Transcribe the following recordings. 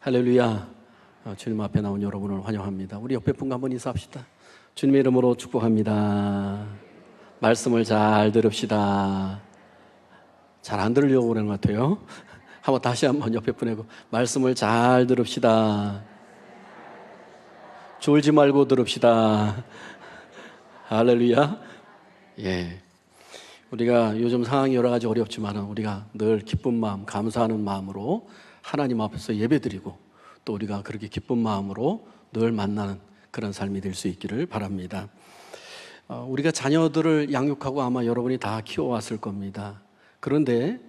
할렐루야. 주님 앞에 나온 여러분을 환영합니다. 우리 옆에 분과 한번 인사합시다. 주님의 이름으로 축복합니다. 말씀을 잘 들읍시다. 잘 안 들으려고 그러는 것 같아요. 한번 다시 한번 옆에 분에고 말씀을 잘 들읍시다. 졸지 말고 들읍시다. 할렐루야. 예. 우리가 요즘 상황이 여러 가지 어렵지만 우리가 늘 기쁜 마음, 감사하는 마음으로 하나님 앞에서 예배드리고 또 우리가 그렇게 기쁜 마음으로 늘 만나는 그런 삶이 될 수 있기를 바랍니다. 우리가 자녀들을 양육하고 아마 여러분이 다 키워왔을 겁니다. 그런데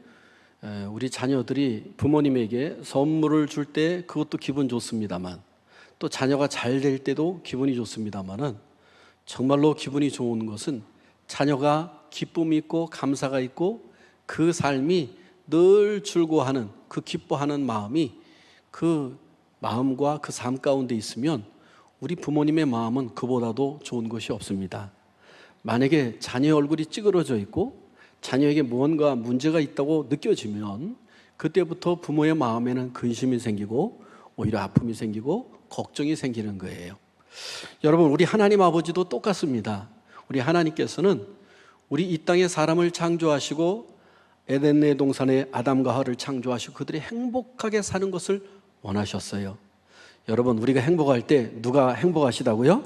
우리 자녀들이 부모님에게 선물을 줄 때 그것도 기분 좋습니다만 또 자녀가 잘 될 때도 기분이 좋습니다만은 정말로 기분이 좋은 것은 자녀가 기쁨이 있고 감사가 있고 그 삶이 늘 즐거워하는 그 기뻐하는 마음이 그 마음과 그 삶 가운데 있으면 우리 부모님의 마음은 그보다도 좋은 것이 없습니다. 만약에 자녀의 얼굴이 찌그러져 있고 자녀에게 무언가 문제가 있다고 느껴지면 그때부터 부모의 마음에는 근심이 생기고 오히려 아픔이 생기고 걱정이 생기는 거예요. 여러분, 우리 하나님 아버지도 똑같습니다. 우리 하나님께서는 우리 이 땅에 사람을 창조하시고 에덴의 동산에 아담과 하와를 창조하시고 그들이 행복하게 사는 것을 원하셨어요. 여러분, 우리가 행복할 때 누가 행복하시다고요?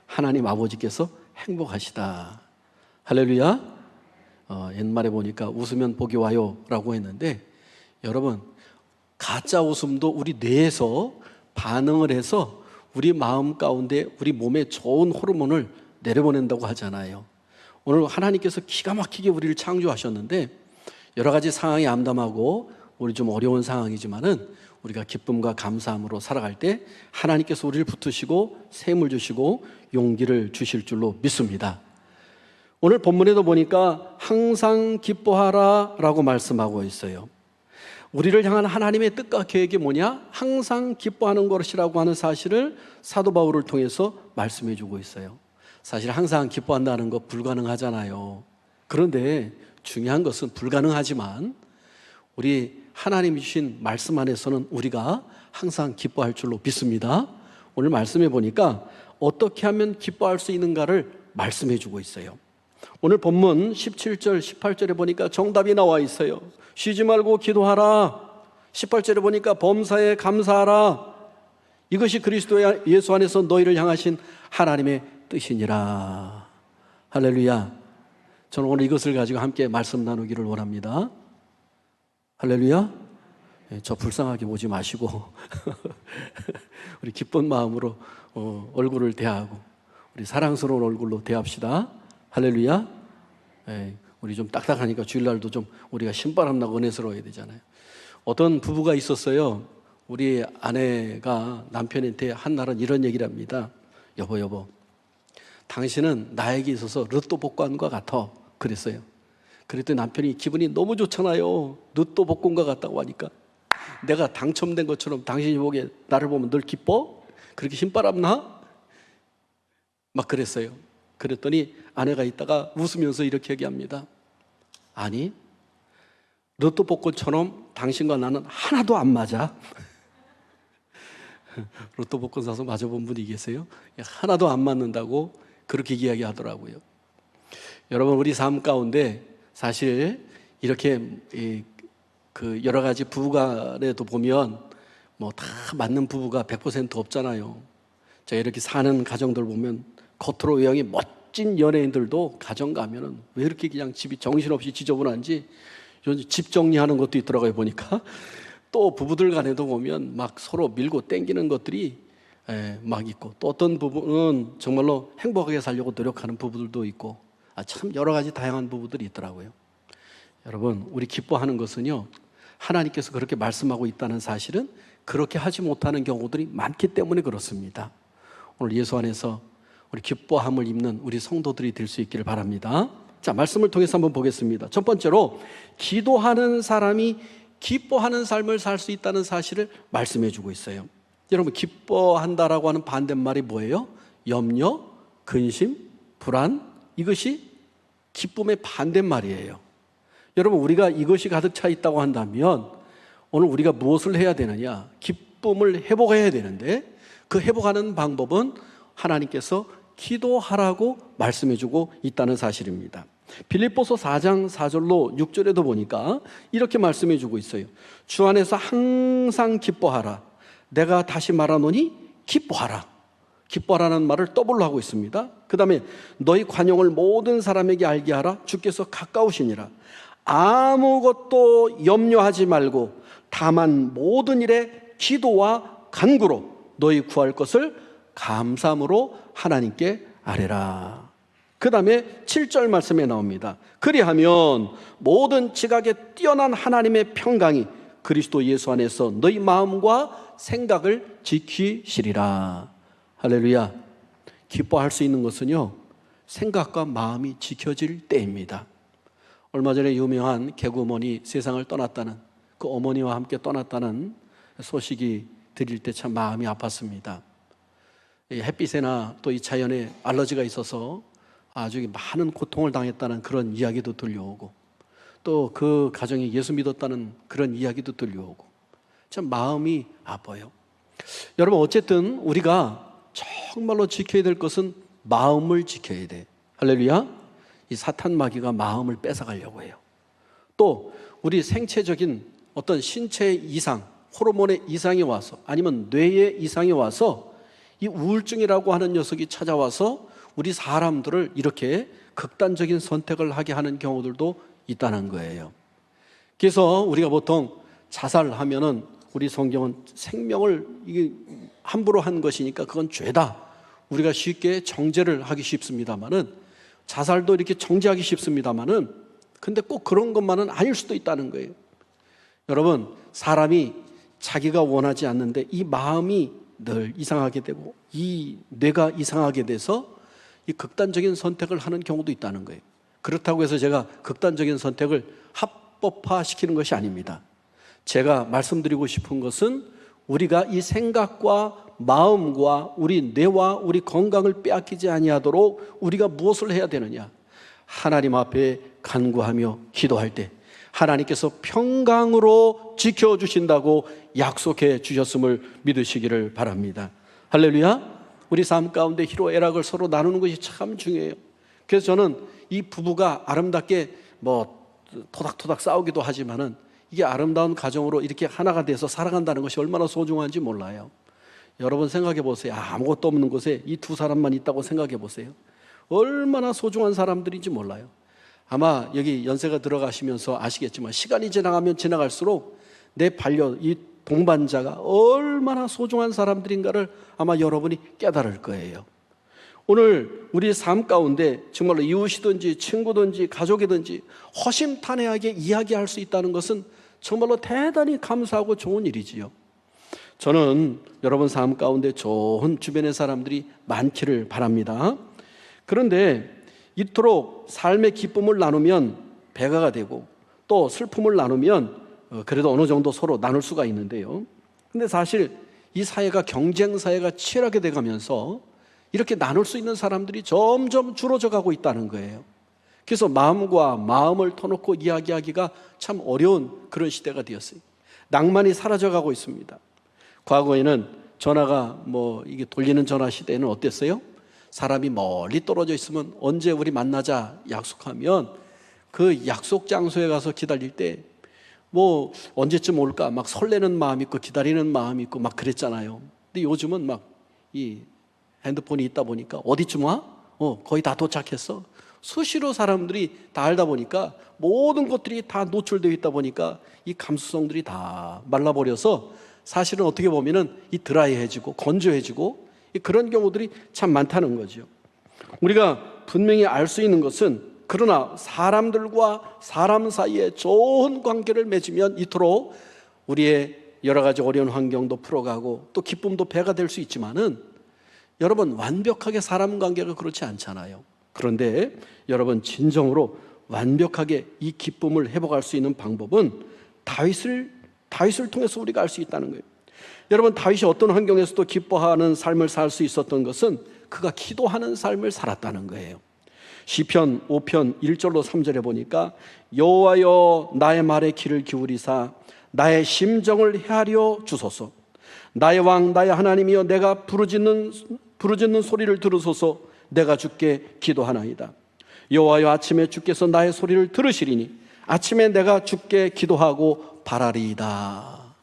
하나님 아버지께서 행복하시다. 할렐루야. 옛말에 보니까 웃으면 복이 와요 라고 했는데 여러분, 가짜 웃음도 우리 뇌에서 반응을 해서 우리 마음 가운데 우리 몸에 좋은 호르몬을 내려보낸다고 하잖아요. 오늘 하나님께서 기가 막히게 우리를 창조하셨는데 여러 가지 상황이 암담하고 우리 좀 어려운 상황이지만은 우리가 기쁨과 감사함으로 살아갈 때 하나님께서 우리를 붙으시고 샘을 주시고 용기를 주실 줄로 믿습니다. 오늘 본문에도 보니까 항상 기뻐하라 라고 말씀하고 있어요. 우리를 향한 하나님의 뜻과 계획이 뭐냐? 항상 기뻐하는 것이라고 하는 사실을 사도 바울을 통해서 말씀해 주고 있어요. 사실 항상 기뻐한다는 거 불가능하잖아요. 그런데 중요한 것은 불가능하지만 우리 하나님이 주신 말씀 안에서는 우리가 항상 기뻐할 줄로 믿습니다. 오늘 말씀해 보니까 어떻게 하면 기뻐할 수 있는가를 말씀해 주고 있어요. 오늘 본문 17절, 18절에 보니까 정답이 나와 있어요. 쉬지 말고 기도하라. 18절에 보니까 범사에 감사하라. 이것이 그리스도 예수 안에서 너희를 향하신 하나님의 뜻이니라. 할렐루야. 저는 오늘 이것을 가지고 함께 말씀 나누기를 원합니다. 할렐루야. 저 불쌍하게 보지 마시고 우리 기쁜 마음으로 얼굴을 대하고 우리 사랑스러운 얼굴로 대합시다. 할렐루야. 우리 좀 딱딱하니까 주일날도 좀 우리가 신바람 나고 은혜스러워야 되잖아요. 어떤 부부가 있었어요. 우리 아내가 남편한테 한 날은 이런 얘기를 합니다. 여보 당신은 나에게 있어서 로또 복권과 같아. 그랬어요. 그랬더니 남편이 기분이 너무 좋잖아요. 로또 복권과 같다고 하니까 내가 당첨된 것처럼 당신이 보기에 나를 보면 늘 기뻐? 그렇게 신바람 나? 막 그랬어요. 그랬더니 아내가 있다가 웃으면서 이렇게 얘기합니다. 아니, 로또 복권처럼 당신과 나는 하나도 안 맞아. 로또 복권 사서 맞아본 분이 계세요? 하나도 안 맞는다고 그렇게 이야기하더라고요. 여러분, 우리 삶 가운데 사실 이렇게 그 여러 가지 부부간에도 보면 뭐 다 맞는 부부가 100% 없잖아요. 자, 이렇게 사는 가정들 보면 겉으로 외형이 멋진 연예인들도 가정 가면은 왜 이렇게 그냥 집이 정신없이 지저분한지 집 정리하는 것도 있더라고요. 보니까 또 부부들 간에도 보면 막 서로 밀고 땡기는 것들이 막 있고 또 어떤 부부는 정말로 행복하게 살려고 노력하는 부부들도 있고 참 여러 가지 다양한 부부들이 있더라고요. 여러분, 우리 기뻐하는 것은요, 하나님께서 그렇게 말씀하고 있다는 사실은 그렇게 하지 못하는 경우들이 많기 때문에 그렇습니다. 오늘 예수 안에서 우리 기뻐함을 입는 우리 성도들이 될 수 있기를 바랍니다. 자, 말씀을 통해서 한번 보겠습니다. 첫 번째로 기도하는 사람이 기뻐하는 삶을 살 수 있다는 사실을 말씀해 주고 있어요. 여러분, 기뻐한다라고 하는 반대말이 뭐예요? 염려, 근심, 불안, 이것이 기쁨의 반대말이에요. 여러분, 우리가 이것이 가득 차 있다고 한다면 오늘 우리가 무엇을 해야 되느냐? 기쁨을 회복해야 되는데 그 회복하는 방법은 하나님께서 기도하라고 말씀해주고 있다는 사실입니다. 빌립보서 4장 4절로 6절에도 보니까 이렇게 말씀해주고 있어요. 주 안에서 항상 기뻐하라. 내가 다시 말하노니 기뻐하라. 기뻐하라는 말을 더블로 하고 있습니다. 그 다음에 너희 관용을 모든 사람에게 알게 하라. 주께서 가까우시니라. 아무것도 염려하지 말고 다만 모든 일에 기도와 간구로 너희 구할 것을 감사함으로 하나님께 아뢰라. 그 다음에 7절 말씀에 나옵니다. 그리하면 모든 지각에 뛰어난 하나님의 평강이 그리스도 예수 안에서 너희 마음과 생각을 지키시리라. 할렐루야. 기뻐할 수 있는 것은요, 생각과 마음이 지켜질 때입니다. 얼마 전에 유명한 개그우먼이 세상을 떠났다는, 그 어머니와 함께 떠났다는 소식이 들릴 때 참 마음이 아팠습니다. 이 햇빛에나 또 이 자연에 알러지가 있어서 아주 많은 고통을 당했다는 그런 이야기도 들려오고, 또 그 가정에 예수 믿었다는 그런 이야기도 들려오고, 참 마음이 아파요. 여러분, 어쨌든 우리가 정말로 지켜야 될 것은 마음을 지켜야 돼. 할렐루야. 이 사탄 마귀가 마음을 뺏어가려고 해요. 또 우리 생체적인 어떤 신체의 이상, 호르몬의 이상이 와서, 아니면 뇌의 이상이 와서 이 우울증이라고 하는 녀석이 찾아와서 우리 사람들을 이렇게 극단적인 선택을 하게 하는 경우들도 있다는 거예요. 그래서 우리가 보통 자살하면은 우리 성경은 생명을 이게 함부로 한 것이니까 그건 죄다. 우리가 쉽게 정죄를 하기 쉽습니다만은, 자살도 이렇게 정죄하기 쉽습니다만은, 근데 꼭 그런 것만은 아닐 수도 있다는 거예요. 여러분, 사람이 자기가 원하지 않는데 이 마음이 늘 이상하게 되고 이 뇌가 이상하게 돼서 이 극단적인 선택을 하는 경우도 있다는 거예요. 그렇다고 해서 제가 극단적인 선택을 합법화시키는 것이 아닙니다. 제가 말씀드리고 싶은 것은 우리가 이 생각과 마음과 우리 뇌와 우리 건강을 빼앗기지 아니하도록 우리가 무엇을 해야 되느냐? 하나님 앞에 간구하며 기도할 때 하나님께서 평강으로 지켜주신다고 약속해 주셨음을 믿으시기를 바랍니다. 할렐루야. 우리 삶 가운데 희로애락을 서로 나누는 것이 참 중요해요. 그래서 저는 이 부부가 아름답게 토닥토닥 싸우기도 하지만은 이게 아름다운 가정으로 이렇게 하나가 돼서 살아간다는 것이 얼마나 소중한지 몰라요. 여러분 생각해 보세요. 아무것도 없는 곳에 이 두 사람만 있다고 생각해 보세요. 얼마나 소중한 사람들인지 몰라요. 아마 여기 연세가 들어가시면서 아시겠지만 시간이 지나가면 지나갈수록 내 이 동반자가 얼마나 소중한 사람들인가를 아마 여러분이 깨달을 거예요. 오늘 우리 삶 가운데 정말로 이웃이든지 친구든지 가족이든지 허심탄회하게 이야기할 수 있다는 것은 정말로 대단히 감사하고 좋은 일이지요. 저는 여러분 삶 가운데 좋은 주변의 사람들이 많기를 바랍니다. 그런데 이토록 삶의 기쁨을 나누면 배가가 되고 또 슬픔을 나누면 그래도 어느 정도 서로 나눌 수가 있는데요. 근데 사실 이 사회가 경쟁 사회가 치열하게 돼가면서 이렇게 나눌 수 있는 사람들이 점점 줄어져 가고 있다는 거예요. 그래서 마음과 마음을 터놓고 이야기하기가 참 어려운 그런 시대가 되었어요. 낭만이 사라져 가고 있습니다. 과거에는 전화가 이게 돌리는 전화 시대에는 어땠어요? 사람이 멀리 떨어져 있으면 언제 우리 만나자 약속하면 그 약속 장소에 가서 기다릴 때 언제쯤 올까 막 설레는 마음이 있고 기다리는 마음이 있고 막 그랬잖아요. 근데 요즘은 이 핸드폰이 있다 보니까 어디쯤 와? 거의 다 도착했어. 수시로 사람들이 다 알다 보니까 모든 것들이 다 노출되어 있다 보니까 이 감수성들이 다 말라버려서 사실은 어떻게 보면은 이 드라이해지고 건조해지고 그런 경우들이 참 많다는 거죠. 우리가 분명히 알 수 있는 것은 그러나 사람들과 사람 사이에 좋은 관계를 맺으면 이토록 우리의 여러 가지 어려운 환경도 풀어가고 또 기쁨도 배가 될 수 있지만은 여러분 완벽하게 사람 관계가 그렇지 않잖아요. 그런데 여러분 진정으로 완벽하게 이 기쁨을 회복할 수 있는 방법은 다윗을 통해서 우리가 알 수 있다는 거예요. 여러분 다윗이 어떤 환경에서도 기뻐하는 삶을 살 수 있었던 것은 그가 기도하는 삶을 살았다는 거예요. 시편 5편 1절로 3절에 보니까 여호와여 나의 말에 귀를 기울이사 나의 심정을 헤아려 주소서. 나의 왕 나의 하나님이여 내가 부르짖는 소리를 들으소서. 내가 주께 기도하나이다. 여호와여 아침에 주께서 나의 소리를 들으시리니 아침에 내가 주께 기도하고 바라리이다.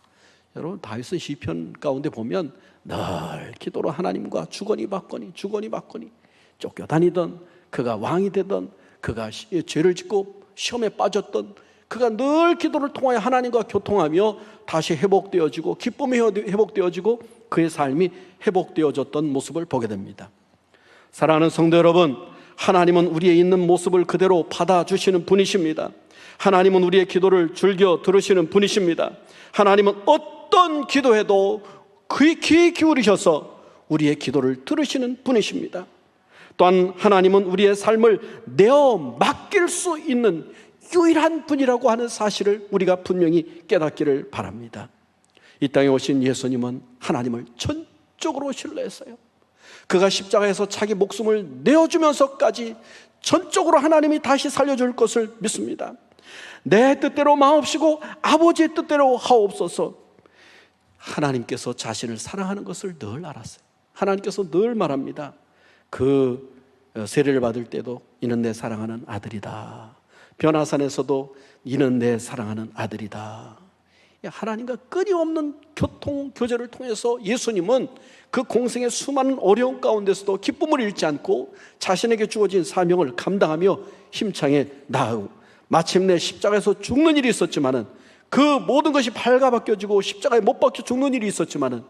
여러분, 다윗은 시편 가운데 보면 늘 기도로 하나님과 주거니 받거니 쫓겨다니던, 그가 왕이 되던, 그가 죄를 짓고 시험에 빠졌던, 그가 늘 기도를 통하여 하나님과 교통하며 다시 회복되어지고 기쁨이 회복되어지고 그의 삶이 회복되어졌던 모습을 보게 됩니다. 사랑하는 성도 여러분, 하나님은 우리의 있는 모습을 그대로 받아주시는 분이십니다. 하나님은 우리의 기도를 즐겨 들으시는 분이십니다. 하나님은 어떤 기도해도 귀 기울이셔서 우리의 기도를 들으시는 분이십니다. 또한 하나님은 우리의 삶을 내어 맡길 수 있는 유일한 분이라고 하는 사실을 우리가 분명히 깨닫기를 바랍니다. 이 땅에 오신 예수님은 하나님을 전적으로 신뢰했어요. 그가 십자가에서 자기 목숨을 내어주면서까지 전적으로 하나님이 다시 살려줄 것을 믿습니다. 내 뜻대로 마옵시고 아버지의 뜻대로 하옵소서. 하나님께서 자신을 사랑하는 것을 늘 알았어요. 하나님께서 늘 말합니다. 그 세례를 받을 때도 이는 내 사랑하는 아들이다. 변화산에서도 이는 내 사랑하는 아들이다. 하나님과 끊임없는 교제를 통해서 예수님은 그 공생의 수많은 어려움 가운데서도 기쁨을 잃지 않고 자신에게 주어진 사명을 감당하며 힘차게 나아가고, 마침내 십자가에서 죽는 일이 있었지만은, 그 모든 것이 발가벗겨지고 십자가에 못 박혀 죽는 일이 있었지만은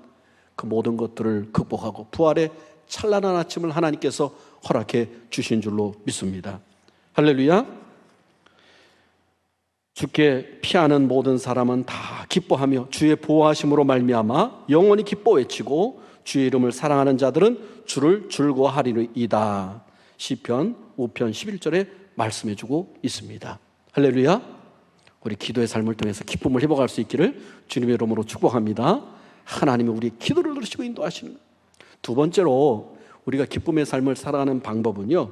그 모든 것들을 극복하고 부활의 찬란한 아침을 하나님께서 허락해 주신 줄로 믿습니다. 할렐루야. 주께 피하는 모든 사람은 다 기뻐하며 주의 보호하심으로 말미암아 영원히 기뻐 외치고 주의 이름을 사랑하는 자들은 주를 즐거워하리이다. 시편 5편 11절에 말씀해 주고 있습니다. 할렐루야. 우리 기도의 삶을 통해서 기쁨을 회복할 수 있기를 주님의 이름으로 축복합니다. 하나님이 우리의 기도를 들으시고 인도하시는 거예요. 두 번째로 우리가 기쁨의 삶을 살아가는 방법은요,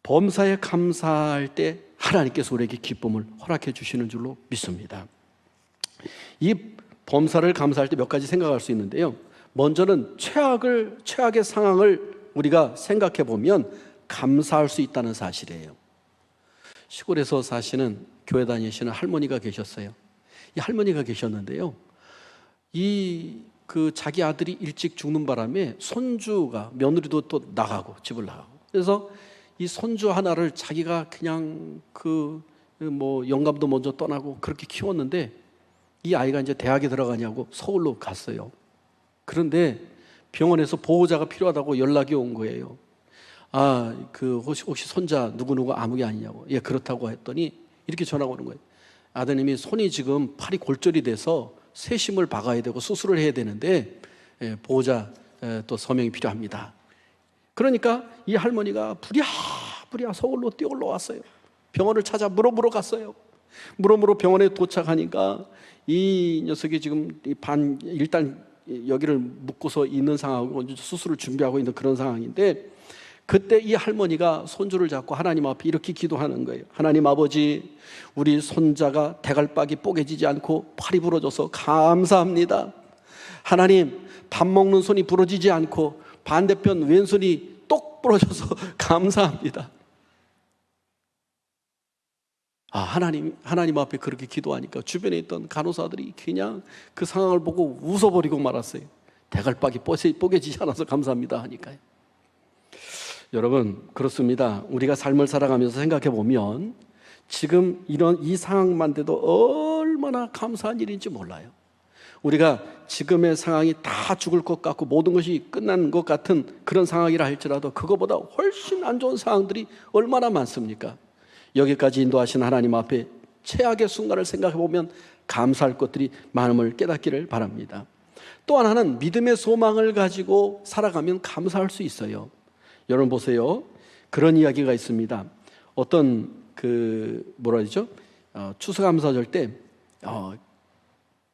범사에 감사할 때 하나님께서 우리에게 기쁨을 허락해 주시는 줄로 믿습니다. 이 범사를 감사할 때 몇 가지 생각할 수 있는데요, 먼저는 최악의 상황을 우리가 생각해 보면 감사할 수 있다는 사실이에요. 시골에서 사시는 교회 다니시는 할머니가 계셨어요. 이 할머니가 계셨는데요, 자기 아들이 일찍 죽는 바람에 손주가, 며느리도 또 나가고, 집을 나가고, 그래서 이 손주 하나를 자기가 그냥 영감도 먼저 떠나고 그렇게 키웠는데, 이 아이가 이제 대학에 들어가냐고 서울로 갔어요. 그런데 병원에서 보호자가 필요하다고 연락이 온 거예요. 혹시 손자 누구누구 아무개 아니냐고. 예, 그렇다고 했더니 이렇게 전화가 오는 거예요. 아드님이 손이 지금 팔이 골절이 돼서 세심을 박아야 되고 수술을 해야 되는데 보호자 또 서명이 필요합니다. 그러니까 이 할머니가 부랴부랴 서울로 뛰어 올라왔어요. 병원을 찾아 물어보러 갔어요. 물어보러 병원에 도착하니까 이 녀석이 지금 일단 여기를 묶고서 있는 상황이고 수술을 준비하고 있는 그런 상황인데, 그때 이 할머니가 손주를 잡고 하나님 앞에 이렇게 기도하는 거예요. 하나님 아버지, 우리 손자가 대갈박이 뽀개지지 않고 팔이 부러져서 감사합니다. 하나님, 밥 먹는 손이 부러지지 않고 반대편 왼손이 똑 부러져서 감사합니다. 하나님 앞에 그렇게 기도하니까 주변에 있던 간호사들이 그냥 그 상황을 보고 웃어버리고 말았어요. 대갈박이 뽀개지지 않아서 감사합니다 하니까요. 여러분, 그렇습니다. 우리가 삶을 살아가면서 생각해 보면 지금 이 상황만 돼도 얼마나 감사한 일인지 몰라요. 우리가 지금의 상황이 다 죽을 것 같고 모든 것이 끝난 것 같은 그런 상황이라 할지라도 그거보다 훨씬 안 좋은 상황들이 얼마나 많습니까? 여기까지 인도하신 하나님 앞에 최악의 순간을 생각해 보면 감사할 것들이 많음을 깨닫기를 바랍니다. 또 하나는 믿음의 소망을 가지고 살아가면 감사할 수 있어요. 여러분 보세요. 그런 이야기가 있습니다. 어떤 추수감사절 때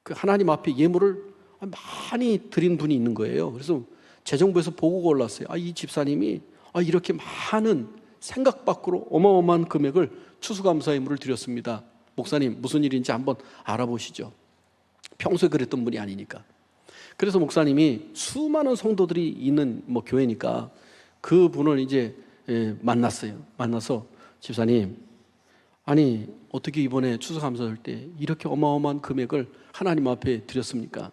그 하나님 앞에 예물을 많이 드린 분이 있는 거예요. 그래서 재정부에서 보고가 올랐어요. 이 집사님이 이렇게 많은 생각 밖으로 어마어마한 금액을 추수감사 예물을 드렸습니다. 목사님, 무슨 일인지 한번 알아보시죠. 평소에 그랬던 분이 아니니까. 그래서 목사님이 수많은 성도들이 있는 교회니까 그분을 이제 만났어요. 만나서 집사님, 아니 어떻게 이번에 추수감사할 때 이렇게 어마어마한 금액을 하나님 앞에 드렸습니까?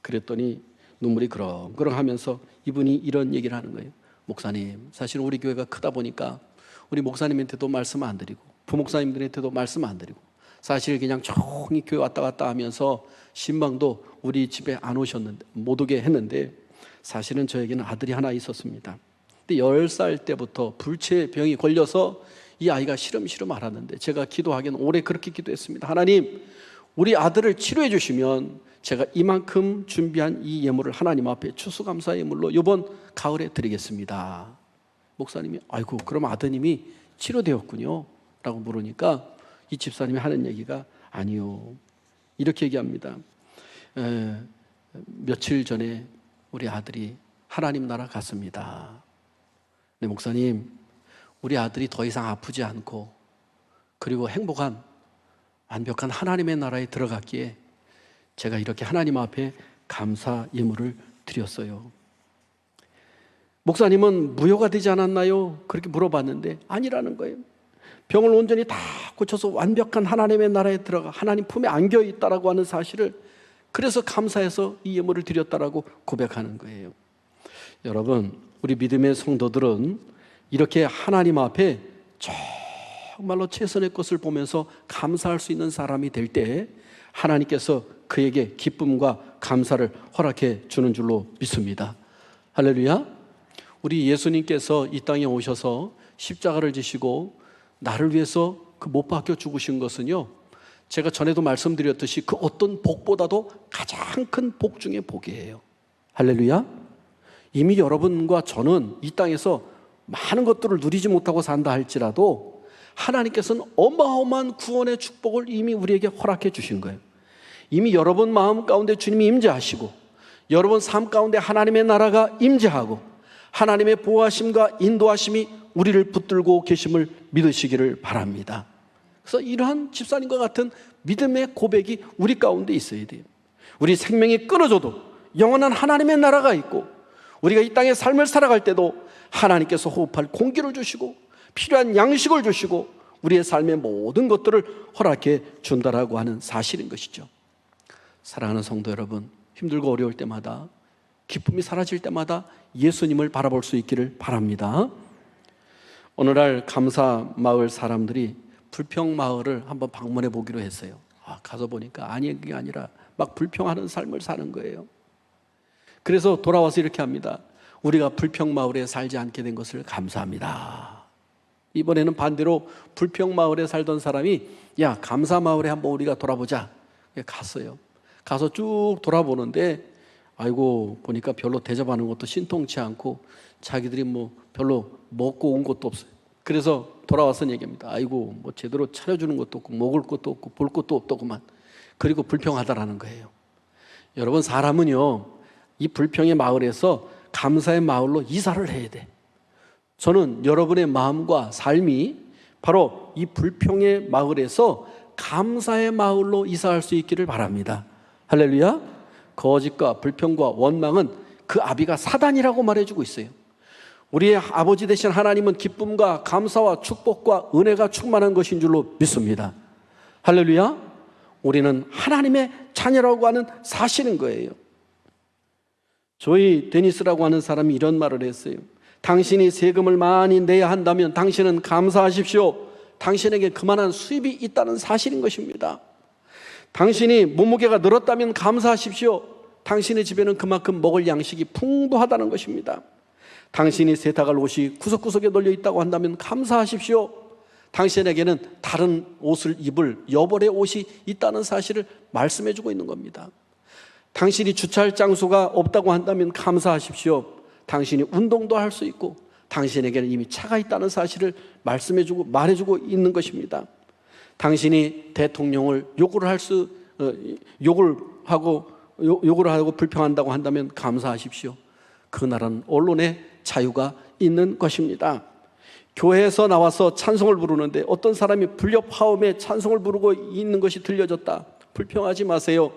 그랬더니 눈물이 그렁그렁하면서 이분이 이런 얘기를 하는 거예요. 목사님, 사실 우리 교회가 크다 보니까 우리 목사님한테도 말씀 안 드리고 부목사님들한테도 말씀 안 드리고 사실 그냥 조용히 교회 왔다 갔다 하면서 신방도 우리 집에 안 오셨는데 못 오게 했는데 사실은 저에게는 아들이 하나 있었습니다. 근데 10살 때부터 불치병이 걸려서 이 아이가 시름시름 앓았는데 제가 기도하기는 올해 그렇게 기도했습니다. 하나님, 우리 아들을 치료해 주시면 제가 이만큼 준비한 이 예물을 하나님 앞에 추수감사 예물로 이번 가을에 드리겠습니다. 목사님이 아이고 그럼 아드님이 치료되었군요 라고 물으니까 이 집사님이 하는 얘기가 아니요, 이렇게 얘기합니다. 며칠 전에 우리 아들이 하나님 나라 갔습니다. 네, 목사님, 우리 아들이 더 이상 아프지 않고 그리고 행복한 완벽한 하나님의 나라에 들어갔기에 제가 이렇게 하나님 앞에 감사 예물을 드렸어요. 목사님은 무효가 되지 않았나요? 그렇게 물어봤는데 아니라는 거예요. 병을 온전히 다 고쳐서 완벽한 하나님의 나라에 들어가 하나님 품에 안겨 있다라고 하는 사실을, 그래서 감사해서 이 예물을 드렸다라고 고백하는 거예요. 여러분, 우리 믿음의 성도들은 이렇게 하나님 앞에 정말로 최선의 것을 보면서 감사할 수 있는 사람이 될 때 하나님께서 그에게 기쁨과 감사를 허락해 주는 줄로 믿습니다. 할렐루야. 우리 예수님께서 이 땅에 오셔서 십자가를 지시고 나를 위해서 그 못 박혀 죽으신 것은요, 제가 전에도 말씀드렸듯이 그 어떤 복보다도 가장 큰 복 중의 복이에요. 할렐루야. 이미 여러분과 저는 이 땅에서 많은 것들을 누리지 못하고 산다 할지라도 하나님께서는 어마어마한 구원의 축복을 이미 우리에게 허락해 주신 거예요. 이미 여러분 마음 가운데 주님이 임재하시고 여러분 삶 가운데 하나님의 나라가 임재하고 하나님의 보호하심과 인도하심이 우리를 붙들고 계심을 믿으시기를 바랍니다. 그래서 이러한 집사님과 같은 믿음의 고백이 우리 가운데 있어야 돼요. 우리 생명이 끊어져도 영원한 하나님의 나라가 있고 우리가 이 땅의 삶을 살아갈 때도 하나님께서 호흡할 공기를 주시고 필요한 양식을 주시고 우리의 삶의 모든 것들을 허락해 준다라고 하는 사실인 것이죠. 사랑하는 성도 여러분, 힘들고 어려울 때마다 기쁨이 사라질 때마다 예수님을 바라볼 수 있기를 바랍니다. 오늘날 감사마을 사람들이 불평마을을 한번 방문해 보기로 했어요. 가서 보니까 아니, 그게 아니라 막 불평하는 삶을 사는 거예요. 그래서 돌아와서 이렇게 합니다. 우리가 불평마을에 살지 않게 된 것을 감사합니다. 이번에는 반대로 불평마을에 살던 사람이 야, 감사마을에 한번 우리가 돌아보자. 갔어요. 가서 쭉 돌아보는데 아이고 보니까 별로 대접하는 것도 신통치 않고 자기들이 별로 먹고 온 것도 없어요. 그래서 돌아와서 얘기합니다. 아이고 제대로 차려주는 것도 없고 먹을 것도 없고 볼 것도 없더구만. 그리고 불평하다라는 거예요. 여러분, 사람은요 이 불평의 마을에서 감사의 마을로 이사를 해야 돼. 저는 여러분의 마음과 삶이 바로 이 불평의 마을에서 감사의 마을로 이사할 수 있기를 바랍니다. 할렐루야. 거짓과 불평과 원망은 그 아비가 사단이라고 말해주고 있어요. 우리의 아버지 되신 하나님은 기쁨과 감사와 축복과 은혜가 충만한 것인 줄로 믿습니다. 할렐루야. 우리는 하나님의 자녀라고 하는 사실인 거예요. 조이 데니스라고 하는 사람이 이런 말을 했어요. 당신이 세금을 많이 내야 한다면 당신은 감사하십시오. 당신에게 그만한 수입이 있다는 사실인 것입니다. 당신이 몸무게가 늘었다면 감사하십시오. 당신의 집에는 그만큼 먹을 양식이 풍부하다는 것입니다. 당신이 세탁할 옷이 구석구석에 널려 있다고 한다면 감사하십시오. 당신에게는 다른 옷을 입을 여벌의 옷이 있다는 사실을 말씀해주고 있는 겁니다. 당신이 주차할 장소가 없다고 한다면 감사하십시오. 당신이 운동도 할 수 있고 당신에게는 이미 차가 있다는 사실을 말씀해주고 말해주고 있는 것입니다. 당신이 대통령을 욕을 하고 불평한다고 한다면 감사하십시오. 그 나라는 언론의 자유가 있는 것입니다. 교회에서 나와서 찬송을 부르는데 어떤 사람이 불협화음에 찬송을 부르고 있는 것이 들려졌다. 불평하지 마세요.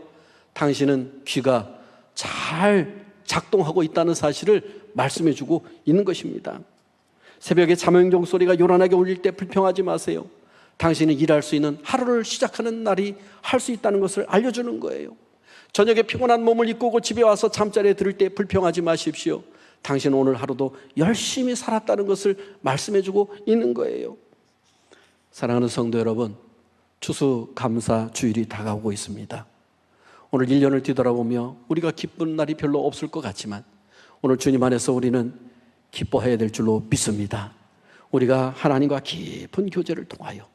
당신은 귀가 잘 작동하고 있다는 사실을 말씀해 주고 있는 것입니다. 새벽에 자명종 소리가 요란하게 울릴 때 불평하지 마세요. 당신이 일할 수 있는 하루를 시작하는 날이 할 수 있다는 것을 알려주는 거예요. 저녁에 피곤한 몸을 이끌고 집에 와서 잠자리에 들을 때 불평하지 마십시오. 당신은 오늘 하루도 열심히 살았다는 것을 말씀해 주고 있는 거예요. 사랑하는 성도 여러분, 추수감사 주일이 다가오고 있습니다. 오늘 1년을 뒤돌아보며 우리가 기쁜 날이 별로 없을 것 같지만 오늘 주님 안에서 우리는 기뻐해야 될 줄로 믿습니다. 우리가 하나님과 깊은 교제를 통하여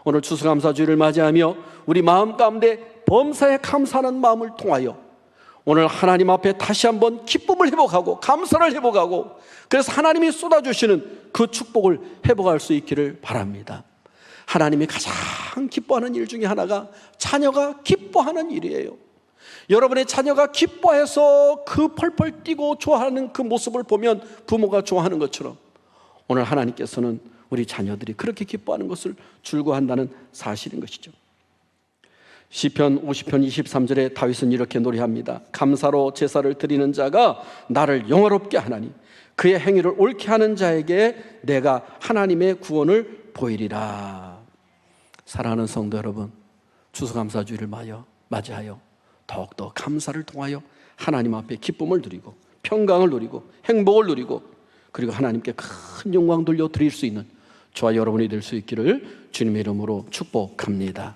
오늘 추수감사주일을 맞이하며 우리 마음 가운데 범사에 감사하는 마음을 통하여 오늘 하나님 앞에 다시 한번 기쁨을 회복하고 감사를 회복하고 그래서 하나님이 쏟아주시는 그 축복을 회복할 수 있기를 바랍니다. 하나님이 가장 기뻐하는 일 중에 하나가 자녀가 기뻐하는 일이에요. 여러분의 자녀가 기뻐해서 그 펄펄 뛰고 좋아하는 그 모습을 보면 부모가 좋아하는 것처럼 오늘 하나님께서는 우리 자녀들이 그렇게 기뻐하는 것을 즐거워한다는 사실인 것이죠. 시편 50편 23절에 다윗은 이렇게 노래합니다. 감사로 제사를 드리는 자가 나를 영화롭게 하나니 그의 행위를 옳게 하는 자에게 내가 하나님의 구원을 보이리라. 사랑하는 성도 여러분, 추수감사주일을 맞이하여 더욱더 감사를 통하여 하나님 앞에 기쁨을 누리고 평강을 누리고 행복을 누리고 그리고 하나님께 큰 영광 돌려 드릴 수 있는 저와 여러분이 될 수 있기를 주님의 이름으로 축복합니다.